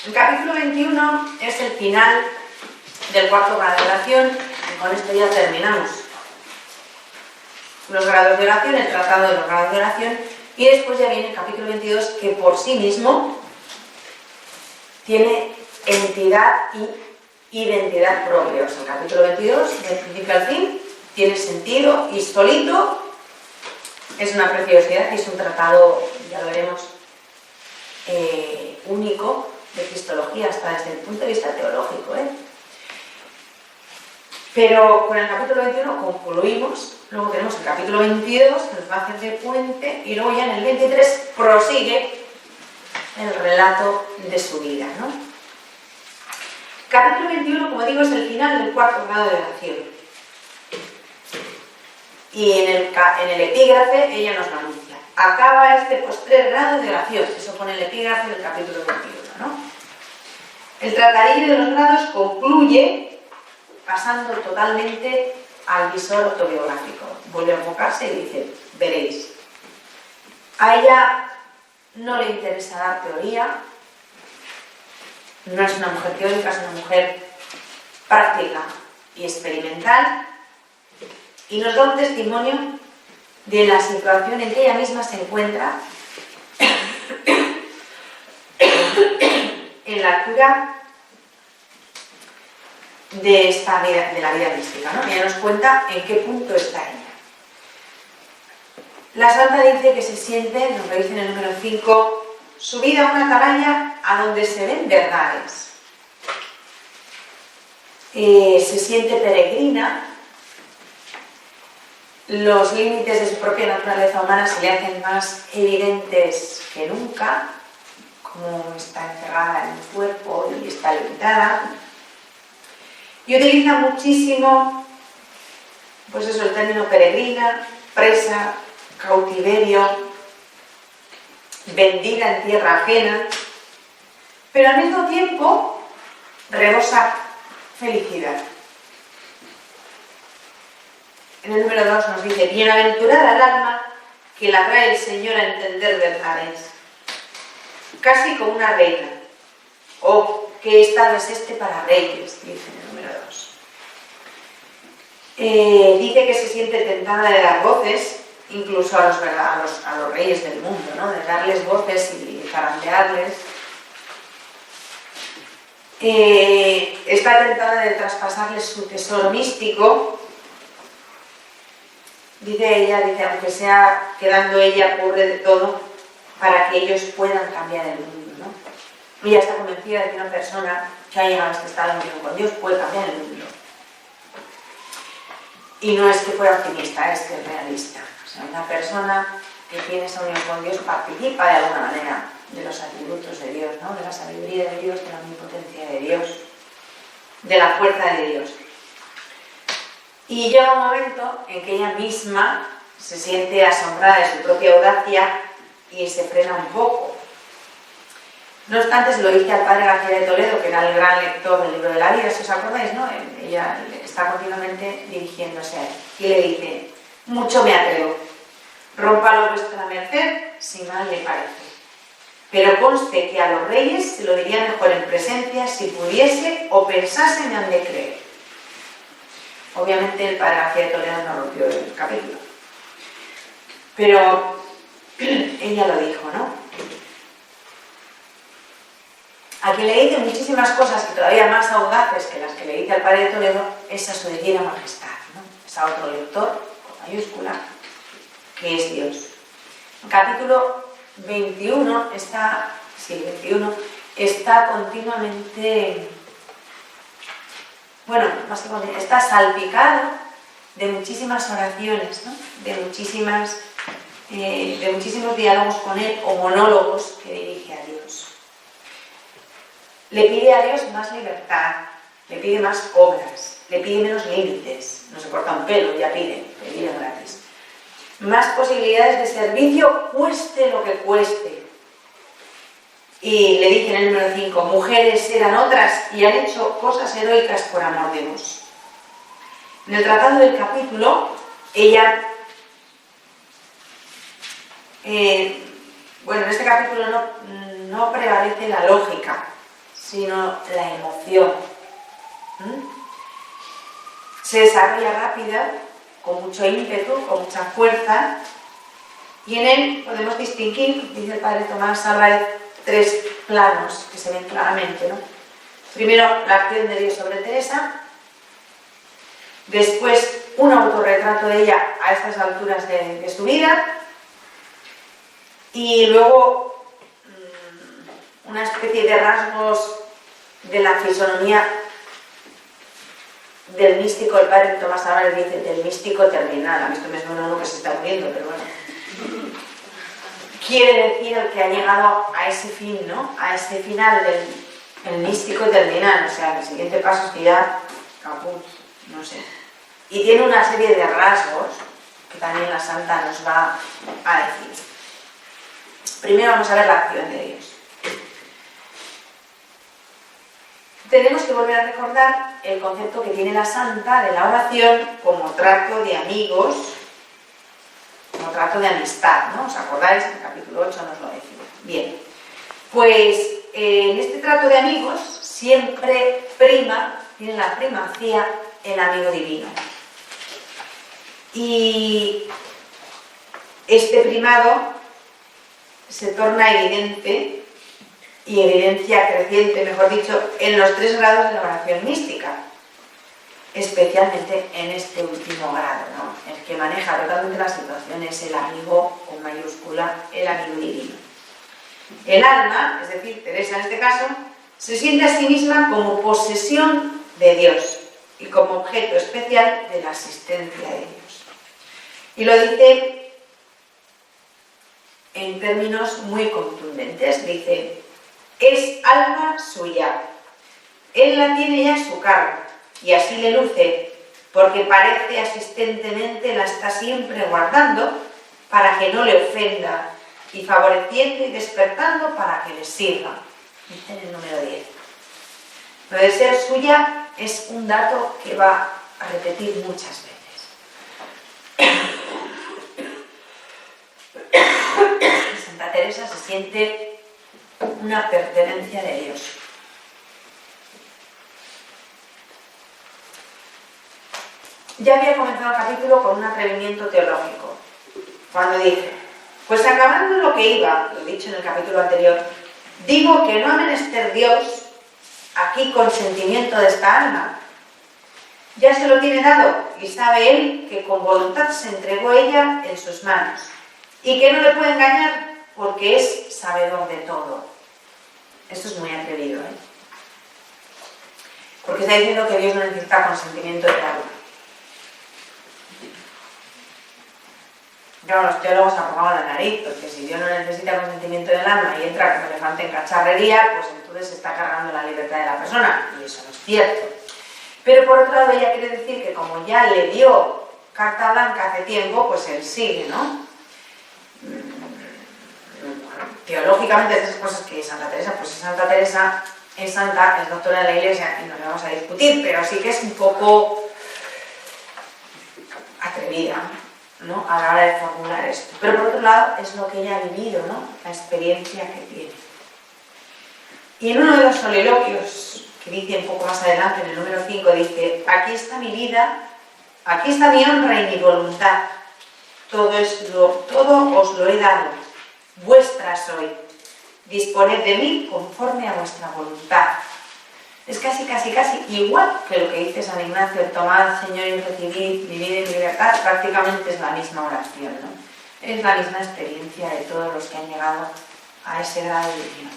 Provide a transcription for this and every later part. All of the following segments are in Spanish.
El capítulo 21 es el final del cuarto grado de oración y con esto ya terminamos los grados de oración, el tratado de los grados de oración, y después ya viene el capítulo 22 que por sí mismo tiene entidad y identidad propia. O sea, el capítulo 22, del principio al fin, tiene sentido y solito es una preciosidad y es un tratado, ya lo veremos, único de cristología hasta desde el punto de vista teológico, Pero con el capítulo 21 concluimos, luego tenemos el capítulo 22 que nos va a hacer de puente y luego ya en el 23 prosigue el relato de su vida, ¿no? Capítulo 21, como digo, es el final del cuarto grado de oración. Y en el epígrafe ella nos lo anuncia. Acaba este postrer grado de oración. Eso pone el epígrafe del capítulo 21, ¿no? El tratadillo de los grados concluye pasando totalmente al visor autobiográfico. Vuelve a enfocarse y dice, veréis. A ella no le interesa dar teoría. No es una mujer teórica, es una mujer práctica y experimental. Y nos da un testimonio de la situación en que ella misma se encuentra en la cura de esta vida, de la vida mística, ¿no? Ella nos cuenta en qué punto está ella. La santa dice que se siente, nos lo dice en el número 5, subida a una atalaya a donde se ven verdades. Se siente peregrina. Los límites de su propia naturaleza humana se le hacen más evidentes que nunca, como está encerrada en el cuerpo y está limitada. Y utiliza muchísimo, pues eso, el término peregrina, presa, cautiverio, vendida en tierra ajena, pero al mismo tiempo rebosa felicidad. En el número 2 nos dice, bienaventurada el alma que la trae el Señor a entender verdades, casi como una reina. Oh, qué estado es este para reyes, dice en el número 2. Dice que se siente tentada de dar voces, incluso a los reyes del mundo, ¿no? De darles voces y zarandearles. Está tentada de traspasarles su tesoro místico. Dice ella, aunque sea quedando ella pobre de todo, para que ellos puedan cambiar el mundo, ¿no? Ella está convencida de que una persona que ha llegado a este estado de unión con Dios puede cambiar el mundo. Y no es que fuera optimista, es que es realista. O sea, una persona que tiene esa unión con Dios participa de alguna manera de los atributos de Dios, ¿no? De la sabiduría de Dios, de la omnipotencia de Dios, de la fuerza de Dios. Y llega un momento en que ella misma se siente asombrada de su propia audacia y se frena un poco. No obstante, se lo dice al padre García de Toledo, que era el gran lector del libro de la vida, si os acordáis, ¿no? Ella está continuamente dirigiéndose a él y le dice, mucho me atrevo, rómpalo vuestra merced si mal le parece. Pero conste que a los reyes se lo diría mejor en presencia si pudiese o pensase me han de creer. Obviamente el padre García de Toledo no rompió el capítulo. Pero ella lo dijo, ¿no? A quien le dice muchísimas cosas que todavía más audaces que las que le dice al padre de Toledo es a su divina majestad, ¿no? Es a otro lector, con mayúscula, que es Dios. El capítulo 21 está continuamente, básicamente está salpicado de muchísimas oraciones, ¿no? de muchísimos diálogos con él o monólogos que dirige a Dios. Le pide a Dios más libertad, le pide más obras, le pide menos límites, no se corta un pelo, ya pide gratis. Más posibilidades de servicio, cueste lo que cueste. Y le dice en el número 5, mujeres eran otras y han hecho cosas heroicas por amor de Dios. En el tratado del capítulo, ella, en este capítulo no prevalece la lógica, sino la emoción. Se desarrolla rápida, con mucho ímpetu, con mucha fuerza, y en él podemos distinguir, dice el padre Tomás Álvarez, 3 planos que se ven claramente, ¿no? Primero, la acción de Dios sobre Teresa, después un autorretrato de ella a estas alturas de su vida, y luego una especie de rasgos de la fisonomía del místico. El padre Tomás Álvarez dice del místico terminal. A mí esto me suena uno que se está muriendo, pero bueno. Quiere decir el que ha llegado a ese fin, ¿no? A ese final del místico terminal. O sea, el siguiente paso es que ya caput, no sé. Y tiene una serie de rasgos que también la santa nos va a decir. Primero vamos a ver la acción de Dios. Tenemos que volver a recordar el concepto que tiene la santa de la oración como trato de amigos, como trato de amistad, ¿no? ¿Os acordáis? En el capítulo 8 nos lo decimos. Bien, pues en este trato de amigos siempre tiene la primacía el amigo divino. Y este primado se torna evidente y evidencia creciente, mejor dicho, en los 3 grados de la oración mística, especialmente en este último grado, ¿no? El que maneja totalmente la situación es el amigo, con mayúscula, el amigo divino. El alma, es decir, Teresa en este caso, se siente a sí misma como posesión de Dios y como objeto especial de la asistencia de Dios. Y lo dice en términos muy contundentes, dice: es alma suya, él la tiene ya a su cargo, y así le luce, porque parece asistentemente la está siempre guardando para que no le ofenda, y favoreciendo y despertando para que le sirva. Dice en el número 10. Lo de ser suya es un dato que va a repetir muchas veces. Santa Teresa se siente una pertenencia de Dios. Ya había comenzado el capítulo con un atrevimiento teológico, cuando dice: pues acabando lo que iba, lo dicho en el capítulo anterior, digo que no ha menester Dios aquí consentimiento de esta alma. Ya se lo tiene dado, y sabe él que con voluntad se entregó ella en sus manos, y que no le puede engañar porque es sabedor de todo. Esto es muy atrevido, ¿eh? Porque está diciendo que Dios no necesita consentimiento del alma. Claro, los teólogos arrogaban la nariz, porque si Dios no necesita consentimiento del alma y entra como elefante en cacharrería, pues entonces se está cargando la libertad de la persona, y eso no es cierto. Pero por otro lado, ella quiere decir que como ya le dio carta blanca hace tiempo, pues él sigue, ¿no? Teológicamente, estas cosas que Santa Teresa, pues Santa Teresa es santa, es doctora de la Iglesia, y no le vamos a discutir, pero sí que es un poco atrevida, ¿no?, a la hora de formular esto. Pero por otro lado, es lo que ella ha vivido, ¿no?, la experiencia que tiene. Y en uno de los soliloquios, que dice un poco más adelante, en el número 5, dice: aquí está mi vida, aquí está mi honra y mi voluntad, todo os lo he dado, vuestra soy, disponed de mí conforme a vuestra voluntad. Es casi igual que lo que dice San Ignacio: tomad, Señor, y recibid mi vida y mi libertad. Prácticamente es la misma oración, ¿no? Es la misma experiencia de todos los que han llegado a ese grado divino.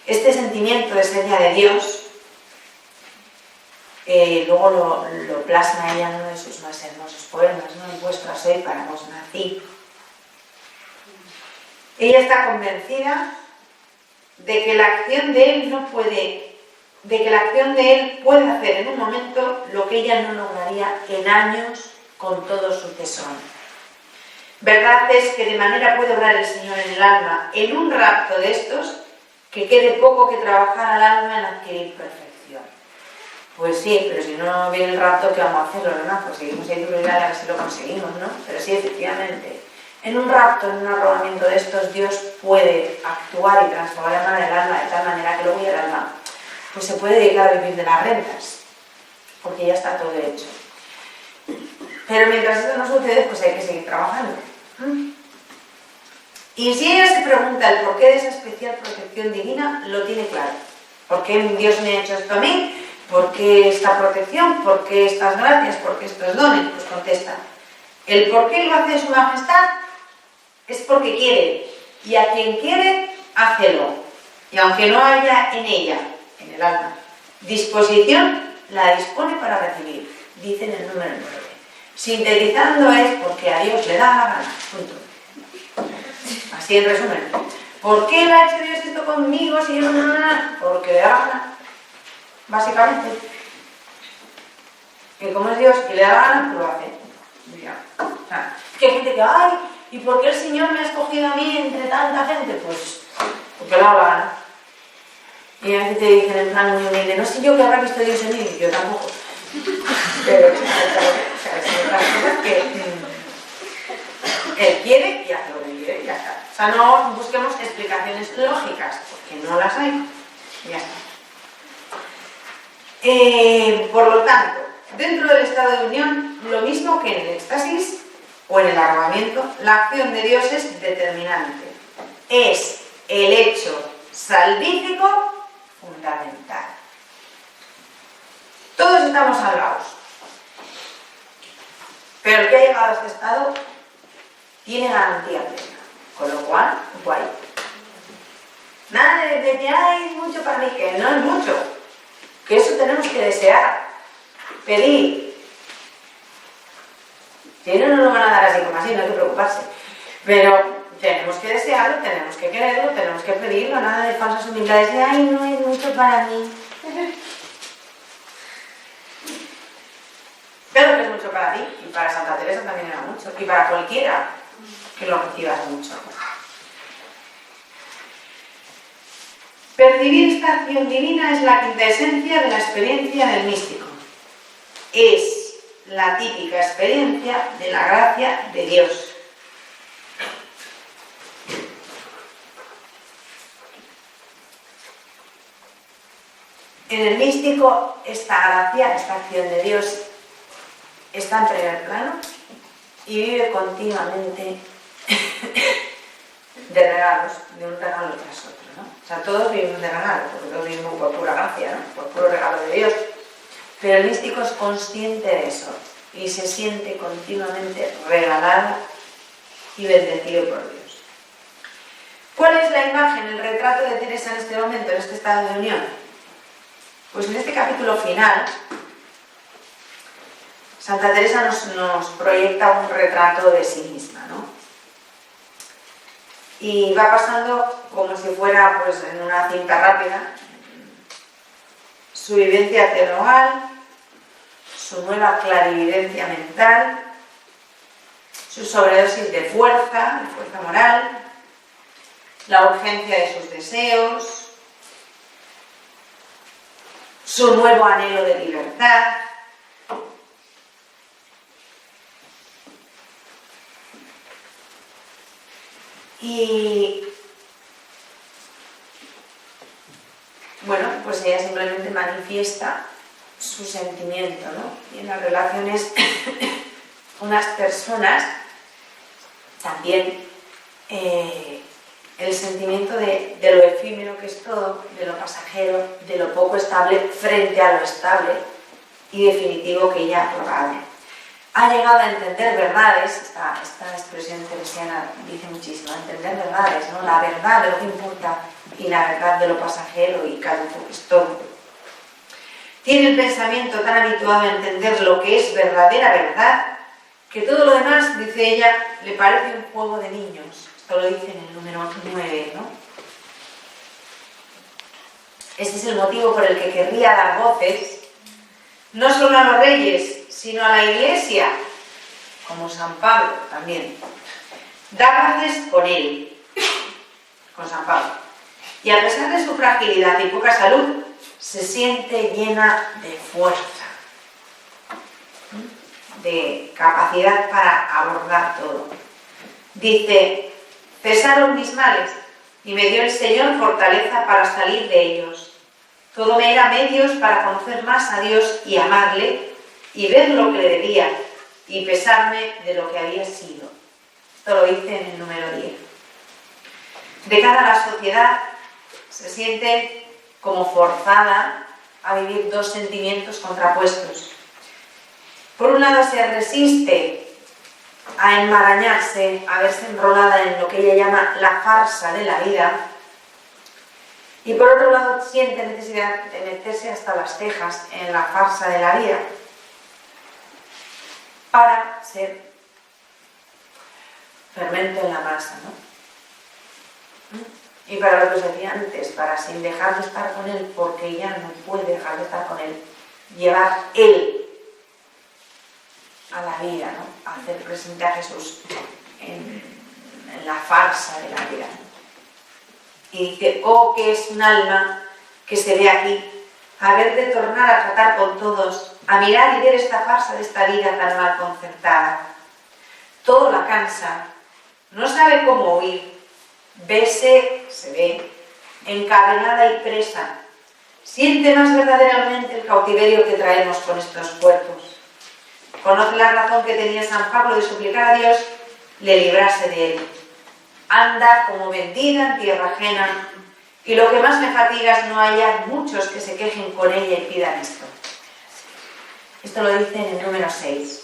Este sentimiento de ser ya de Dios, luego lo plasma ella en uno de sus más hermosos poemas, ¿no? Vuestra soy, para vos nací. Ella está convencida de que la acción de él puede hacer en un momento lo que ella no lograría en años con todo su tesón. Verdad es que de manera puede obrar el Señor en el alma, en un rapto de estos, que quede poco que trabajar al alma en adquirir perfección. Pues sí, pero si no viene el rapto, ¿qué vamos a hacer, no? Pues seguimos ahí duro y dale, a ver si lo conseguimos, ¿no? Pero sí, efectivamente, en un rapto, en un arrobamiento de estos, Dios puede actuar y transformar el alma de tal manera que luego ya el alma pues se puede dedicar a vivir de las rentas, porque ya está todo hecho. Pero mientras esto no sucede, pues hay que seguir trabajando. Y si ella se pregunta el porqué de esa especial protección divina, lo tiene claro. ¿Por qué Dios me ha hecho esto a mí? ¿Por qué esta protección? ¿Por qué estas gracias? ¿Por qué estos dones? Pues contesta. El por qué lo hace su majestad es porque quiere. Y a quien quiere, hácelo. Y aunque no haya en ella, en el alma, disposición, la dispone para recibir. Dice en el número 9. Sintetizando es porque a Dios le da la gana. Punto. Así en resumen. ¿Por qué le ha hecho Dios esto conmigo si yo no? Porque le da la gana. Básicamente. Que como es Dios y le da la gana, pues lo hace. Mira. O sea, que hay gente que, ay, ¿y por qué el Señor me ha escogido a mí entre tanta gente? Pues porque le da la gana. Y a veces te dicen en plan muy humilde, no sé yo qué habrá visto Dios en mí, yo tampoco. Pero son otras cosas que Él quiere y hace lo que quiere y ya está. O sea, no busquemos explicaciones lógicas, porque no las hay. Ya está. Por lo tanto, dentro del estado de unión, lo mismo que en el éxtasis o en el arrobamiento, la acción de Dios es determinante. Es el hecho salvífico fundamental. Todos estamos salvados. Pero el que ha llegado a este estado tiene garantía plena. Con lo cual, guay. Nada de que hay mucho para mí, que no es mucho. Que eso tenemos que desear, pedir. Si no, no lo van a dar así como así, no hay que preocuparse. Pero tenemos que desearlo, tenemos que quererlo, tenemos que pedirlo, nada de falsas humildades de ay, no es mucho para mí. Claro que es mucho para ti, y para Santa Teresa también era mucho, y para cualquiera que lo recibas mucho. Percibir esta acción divina es la quinta esencia de la experiencia del místico. Es la típica experiencia de la gracia de Dios. En el místico, esta gracia, esta acción de Dios, está en primer plano y vive continuamente de regalos, de un regalo tras otro, ¿no? O sea, todos vivimos de regalo, porque todos vivimos por pura gracia, ¿no? Por puro regalo de Dios. Pero el místico es consciente de eso y se siente continuamente regalado y bendecido por Dios. ¿Cuál es la imagen, el retrato de Teresa en este momento, en este estado de unión? Pues en este capítulo final, Santa Teresa nos proyecta un retrato de sí misma, ¿no? Y va pasando como si fuera pues, en una cinta rápida su vivencia teologal, su nueva clarividencia mental, su sobredosis de fuerza moral, la urgencia de sus deseos, su nuevo anhelo de libertad, y bueno, pues ella simplemente manifiesta su sentimiento, ¿no? Y en las relaciones con unas personas también el sentimiento de lo efímero que es todo, de lo pasajero, de lo poco estable frente a lo estable y definitivo que ella propone. Ha llegado a entender verdades, esta expresión teresiana dice muchísimo, entender verdades, ¿no? La verdad de lo que importa y la verdad de lo pasajero y caduco que es todo. Tiene el pensamiento tan habituado a entender lo que es verdadera verdad, que todo lo demás, dice ella, le parece un juego de niños. Esto lo dice en el número 9, ¿no? Este es el motivo por el que querría dar voces, no solo a los reyes, sino a la Iglesia, como San Pablo también. Dar voces con él, con San Pablo. Y a pesar de su fragilidad y poca salud, se siente llena de fuerza, de capacidad para abordar todo. Dice, cesaron mis males, y me dio el Señor fortaleza para salir de ellos. Todo me era medios para conocer más a Dios y amarle y ver lo que le debía y pesarme de lo que había sido. Esto lo dice en el número 10. De cara a la sociedad, se siente como forzada a vivir dos sentimientos contrapuestos. Por un lado, se resiste a enmarañarse, a verse enrolada en lo que ella llama la farsa de la vida, y por otro lado siente necesidad de meterse hasta las cejas en la farsa de la vida para ser fermento en la masa, ¿no? Y para lo que os decía antes, para sin dejar de estar con él, porque ella no puede dejar de estar con él, llevar él a la vida, ¿no? Hacer presente a Jesús en la farsa de la vida. Y dice, oh, que es un alma que se ve aquí, a ver de tornar a tratar con todos, a mirar y ver esta farsa de esta vida tan mal concertada. Todo la cansa, no sabe cómo huir, se ve, encadenada y presa, siente más verdaderamente el cautiverio que traemos con estos cuerpos. Conoce la razón que tenía San Pablo de suplicar a Dios le librase de él. Anda como vendida en tierra ajena, y lo que más me fatiga es no hallar muchos que se quejen con ella y pidan esto. Esto lo dice en el número 6.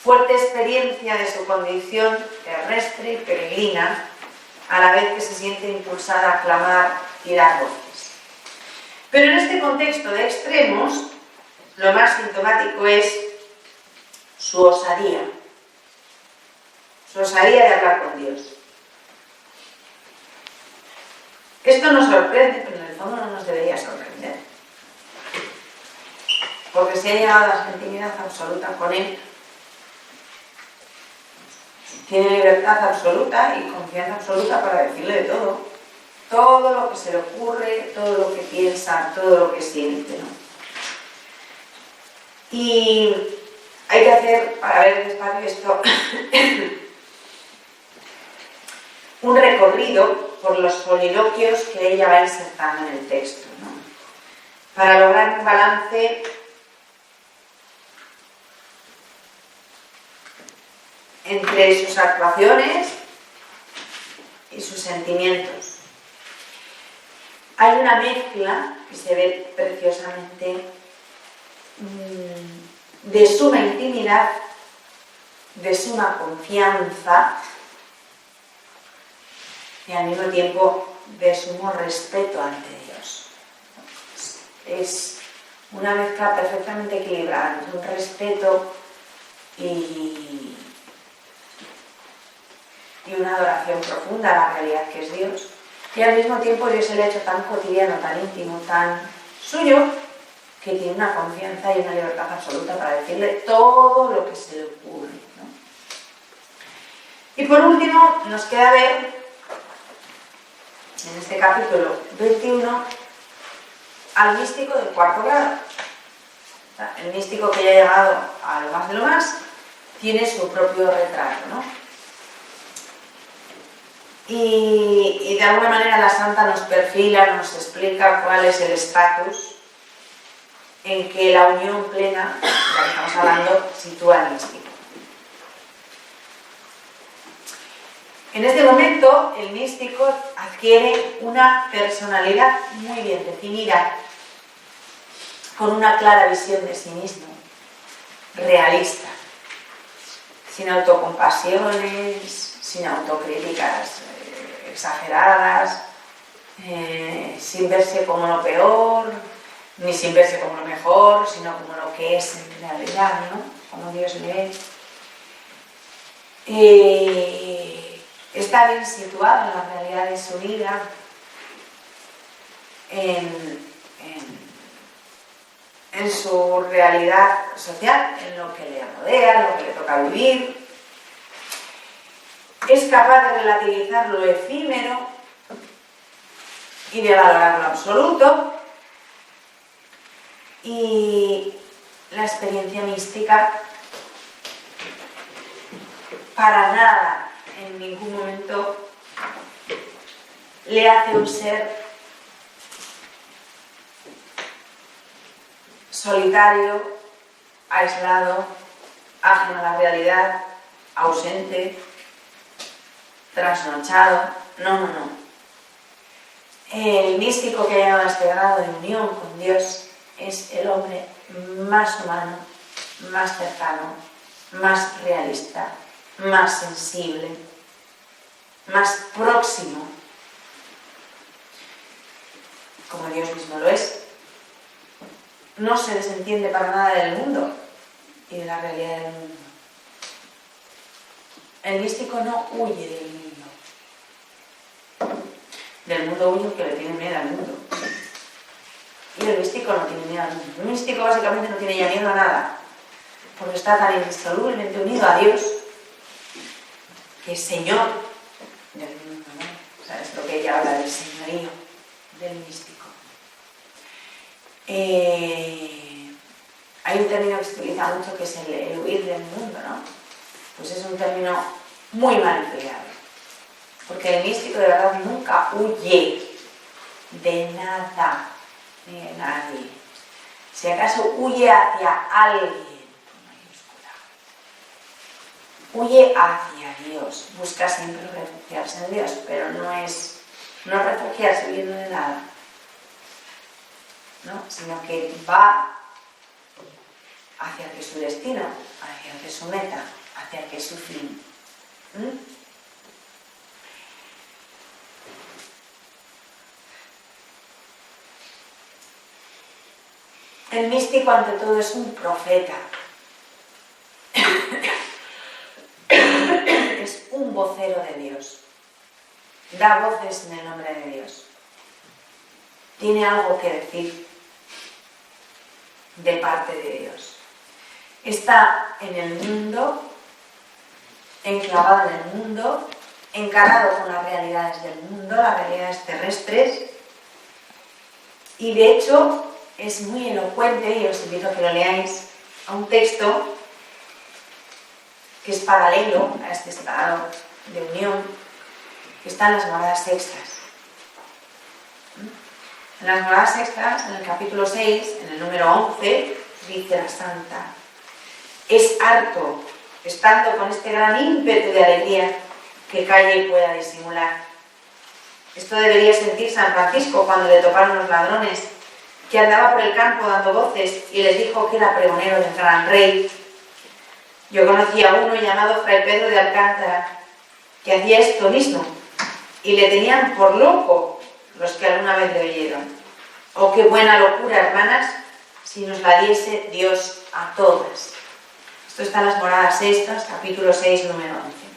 Fuerte experiencia de su condición terrestre y peregrina, a la vez que se siente impulsada a clamar y dar voces. Pero en este contexto de extremos, lo más sintomático es su osadía de hablar con Dios. Esto nos sorprende, pero en el fondo no nos debería sorprender. Porque se ha llegado a la intimidad absoluta con Él. Tiene libertad absoluta y confianza absoluta para decirle de todo. Todo lo que se le ocurre, todo lo que piensa, todo lo que siente, ¿no? Y hay que hacer, para ver despacio esto, un recorrido por los soliloquios que ella va insertando en el texto, ¿no? Para lograr un balance entre sus actuaciones y sus sentimientos. Hay una mezcla que se ve preciosamente de suma intimidad, de suma confianza y al mismo tiempo de sumo respeto ante Dios. Es una mezcla perfectamente equilibrada entre un respeto y una adoración profunda a la realidad que es Dios. Y al mismo tiempo Dios se le ha hecho tan cotidiano, tan íntimo, tan suyo, que tiene una confianza y una libertad absoluta para decirle todo lo que se le ocurre, ¿no? Y por último, nos queda ver en este capítulo 21 al místico del cuarto grado. El místico que ya ha llegado a lo más de lo más tiene su propio retrato, ¿no? Y de alguna manera la santa nos perfila, nos explica cuál es el estatus en que la unión plena, de la que estamos hablando, sitúa al místico. En este momento, el místico adquiere una personalidad muy bien definida, con una clara visión de sí mismo, realista, sin autocompasiones, sin autocríticas exageradas, sin verse como lo peor, ni sin verse como lo mejor, sino como lo que es en realidad, ¿no? Como Dios le ve. Está bien situado en la realidad de su vida, en su realidad social, en lo que le rodea, en lo que le toca vivir. Es capaz de relativizar lo efímero y de valorar lo absoluto. Y la experiencia mística para nada, en ningún momento, le hace un ser solitario, aislado, ajeno a la realidad, ausente, trasnochado. No. El místico que ha llegado a este grado de unión con Dios es el hombre más humano, más cercano, más realista, más sensible, más próximo, como Dios mismo lo es. No se desentiende para nada del mundo y de la realidad del mundo. El místico no huye del mundo. Del mundo huye porque le tiene miedo al mundo. Y el místico no tiene miedo al mundo. El místico básicamente no tiene ya miedo a nada, porque está tan indisolublemente unido a Dios, que es Señor del mundo, ¿no? O sea, es lo que ella habla del señorío del místico. Hay un término que se utiliza mucho que es el huir del mundo, ¿no? Pues es un término muy mal empleado, porque el místico de verdad nunca huye de nada ni de nadie. Si acaso huye hacia alguien, con mayúscula, huye hacia Dios, busca siempre refugiarse en Dios, pero no refugiarse huyendo de nada, ¿no? Sino que va hacia que su destino, hacia que su meta, hacia que su fin. El místico ante todo es un profeta. Es un vocero de Dios. Da voces en el nombre de Dios. Tiene algo que decir de parte de Dios. Está en el mundo, enclavado en el mundo, encarado con las realidades del mundo, las realidades terrestres, y de hecho es muy elocuente, y os invito a que lo leáis, a un texto que es paralelo a este estado de unión, que está en las moradas sextas. En las moradas sextas, en el capítulo 6, en el número 11, dice la santa: es harto, estando con este gran ímpetu de alegría, que calle y pueda disimular. Esto debería sentir San Francisco cuando le toparon los ladrones, que andaba por el campo dando voces y les dijo que era pregonero del gran rey. Yo conocí a uno llamado Fray Pedro de Alcántara, que hacía esto mismo, y le tenían por loco los que alguna vez le oyeron. Oh, qué buena locura, hermanas, si nos la diese Dios a todas. Esto está en las moradas sextas, capítulo 6, número 11.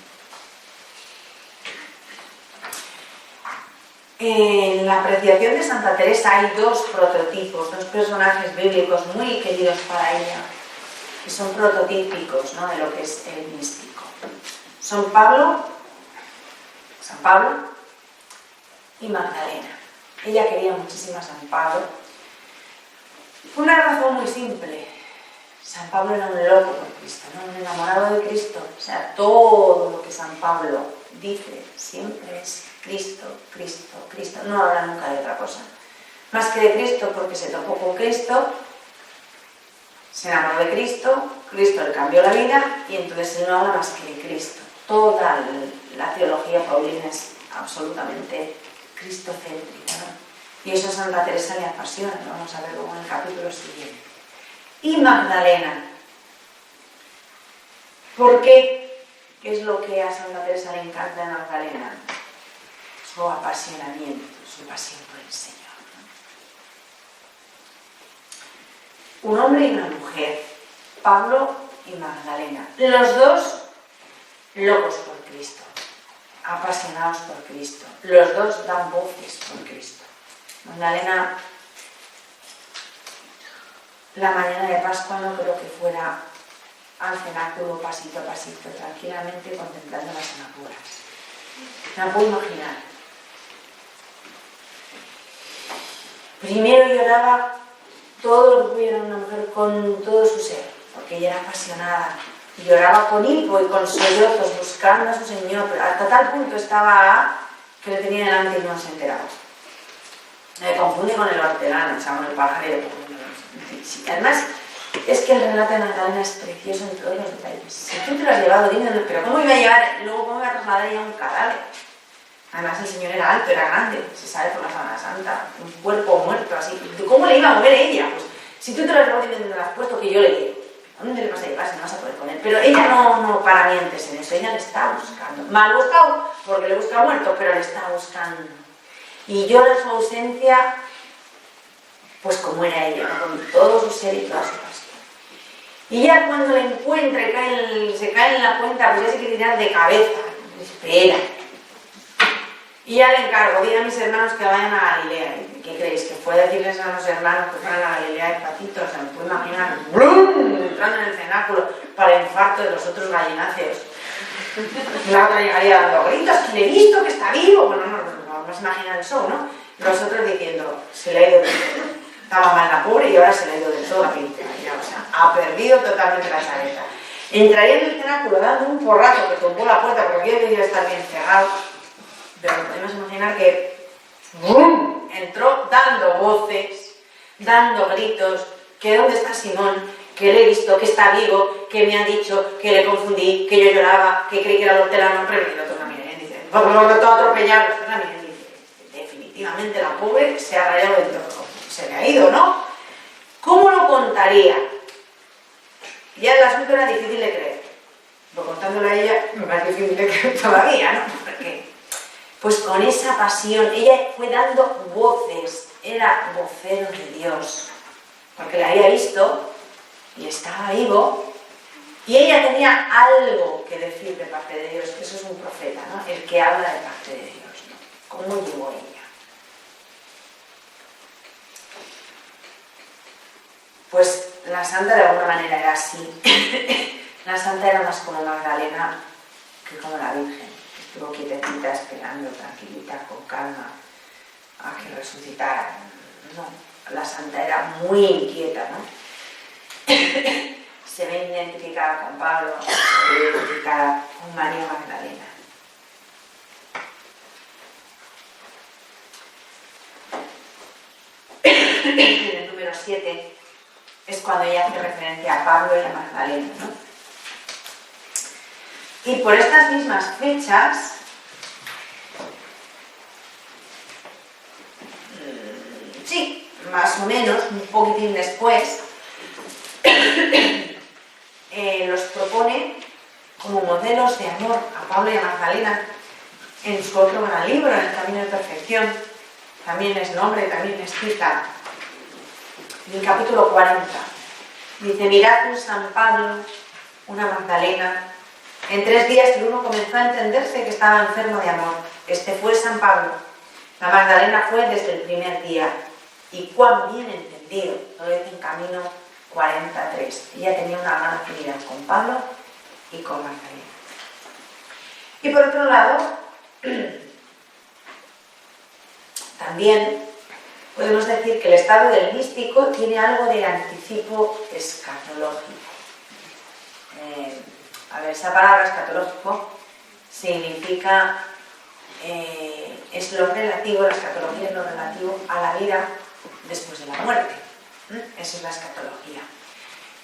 En la apreciación de Santa Teresa hay dos prototipos, dos personajes bíblicos muy queridos para ella, que son prototípicos, ¿no?, de lo que es el místico. Son San Pablo y Magdalena. Ella quería muchísimo a San Pablo. Por una razón muy simple. San Pablo era un loco por Cristo, ¿no?, un enamorado de Cristo. O sea, todo lo que San Pablo dice siempre es Cristo, Cristo, Cristo. No habla nunca de otra cosa más que de Cristo, porque se topó con Cristo, se enamoró de Cristo, Cristo le cambió la vida, y entonces él no habla más que de Cristo. Toda la teología paulina es absolutamente cristocéntrica, ¿no? Y eso a Santa Teresa le apasiona, lo vamos a ver luego en el capítulo siguiente. Y Magdalena, ¿por qué? ¿Qué es lo que a Santa Teresa le encanta de Magdalena? Su apasionamiento, su pasión por el Señor, ¿no? Un hombre y una mujer, Pablo y Magdalena, los dos locos por Cristo, apasionados por Cristo, los dos dan voces por Cristo. Magdalena, la mañana de Pascua no creo que fuera al cenáculo pasito a pasito, tranquilamente contemplando las anapuras. Me la puedo imaginar. Primero lloraba todo lo que pudiera una mujer con todo su ser, porque ella era apasionada. Lloraba con hipo y con sollozos, buscando a su Señor, pero hasta tal punto estaba que le tenía delante y no se enteraba. Me confunde con el hortelano, o sea, con el pajarero. Sí, además, es que el relato de Magdalena es precioso en todos los detalles. Si tú te lo has llevado, dímelo, pero ¿cómo iba a llevar, luego cómo iba a trasladar ella un cadáver? Además, el Señor era alto, era grande, se sabe por la Sábana Santa, un cuerpo muerto así. ¿Cómo le iba a mover ella? Pues si tú te lo has llevado y me lo has puesto, que yo le digo, ¿dónde le vas a llevar si no vas a poder con él? Pero ella no para mientes en eso, ella le está buscando. Mal buscado, porque le busca muerto, pero le está buscando. Y llora su ausencia, pues como era ella, ¿no? Con todo su ser y toda su pasión. Y ya cuando la encuentra y se cae en la cuenta, pues ya se quiere tirar de cabeza. Espera. Y ya le encargo, di a mis hermanos que vayan a Galilea. ¿Y qué creéis? ¿Que fue decirles a los hermanos que fueran a Galilea despacito? O sea, me puedo imaginar, ¡brum!, entrando en el cenáculo para infarto de los otros gallináceos. La otra llegaría dando gritos, que le he visto, que está vivo. Bueno, no se imagina el show, ¿no? Los otros diciendo, se le ha ido del todo. Estaba mal la pobre y ahora se le ha ido del todo la película. O sea, ha perdido totalmente la cabeza. Entraría en el cenáculo dando un porrazo que tumbó la puerta porque aquello debía estar bien cerrado. Pero podemos imaginar que ¡bum!, entró dando voces, dando gritos, que ¿dónde está Simón?, que le he visto, que está vivo, que me ha dicho, que le confundí, que yo lloraba, que creí que era el hortelano, pero el otro también dice, todo atropellado, dice, definitivamente la pobre se ha rayado del todo, se le ha ido, ¿no? ¿Cómo lo contaría? Ya el asunto era difícil de creer, pero contándolo a ella me parece difícil de creer todavía, ¿no? Porque pues con esa pasión, ella fue dando voces, era vocero de Dios, porque la había visto y estaba vivo, y ella tenía algo que decir de parte de Dios, que eso es un profeta, ¿no? El que habla de parte de Dios, ¿no? ¿Cómo llegó ella? Pues la santa de alguna manera era así. La santa era más como Magdalena que como la Virgen. Estuvo quietecita, esperando, tranquilita, con calma, a que resucitara. No, la santa era muy inquieta, ¿no? Se ve identificada con Pablo, se ve identificada con María Magdalena. En el número 7 es cuando ella hace referencia a Pablo y a Magdalena, ¿no? Y por estas mismas fechas, sí, más o menos, un poquitín después, los propone como modelos de amor a Pablo y a Magdalena en su otro gran libro, en el Camino de Perfección. También les nombra y también les cita. En el capítulo 40 dice, mirad un San Pablo, una Magdalena. En 3 días el uno comenzó a entenderse que estaba enfermo de amor. Este fue San Pablo. La Magdalena fue desde el primer día. Y cuán bien entendido, lo dice en Camino 43. Ella tenía una gran afinidad con Pablo y con Magdalena. Y por otro lado, también podemos decir que el estado del místico tiene algo de anticipo escatológico. Esa palabra escatológico significa, es lo relativo, la escatología es lo relativo a la vida después de la muerte. Eso es la escatología.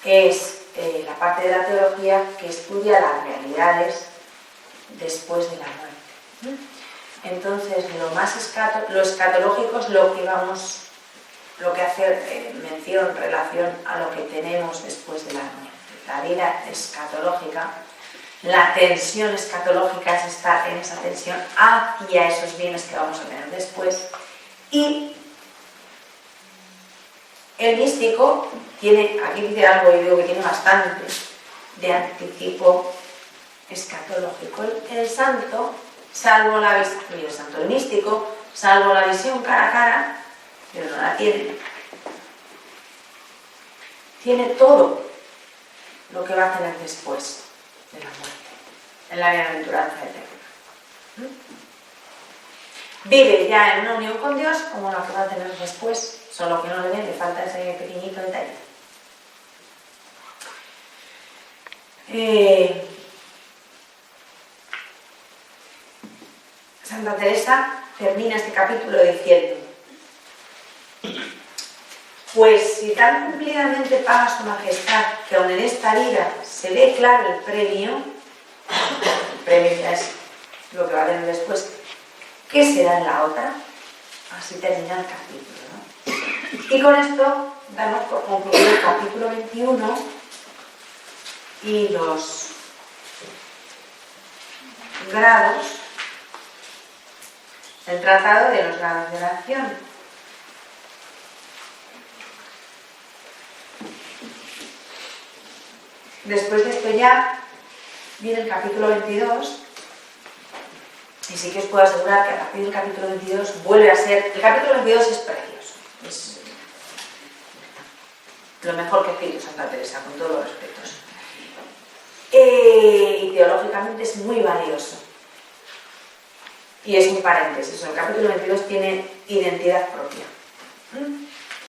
Es la parte de la teología que estudia las realidades después de la muerte. Entonces, lo escatológico es lo que hace mención, relación a lo que tenemos después de la muerte. La vida escatológica, la tensión escatológica es estar en esa tensión hacia esos bienes que vamos a tener después. Y el místico tiene, aquí dice algo, yo digo que tiene bastante de anticipo escatológico. El santo, salvo la visión, el santo, el místico, salvo la visión cara a cara, pero no la tiene. Tiene todo lo que va a tener después de la muerte, en la bienaventuranza eterna. Vive ya en una unión con Dios como la que va a tener después, solo que no le falta ese pequeñito detalle. San Santa Teresa termina este capítulo diciendo: pues si tan cumplidamente paga su majestad que aun en esta vida se ve claro el premio ya es lo que va a tener después, ¿qué será en la otra? Así termina el capítulo, ¿no? Y con esto damos por concluido el capítulo 21 y los grados, el tratado de los grados de oración. Después de esto ya viene el capítulo 22, y sí que os puedo asegurar que a partir del capítulo 22 vuelve a ser... El capítulo 22 es precioso, es lo mejor que ha escrito Santa Teresa, con todos los respetos. Y teológicamente es muy valioso. Y es un paréntesis, el capítulo 22 tiene identidad propia.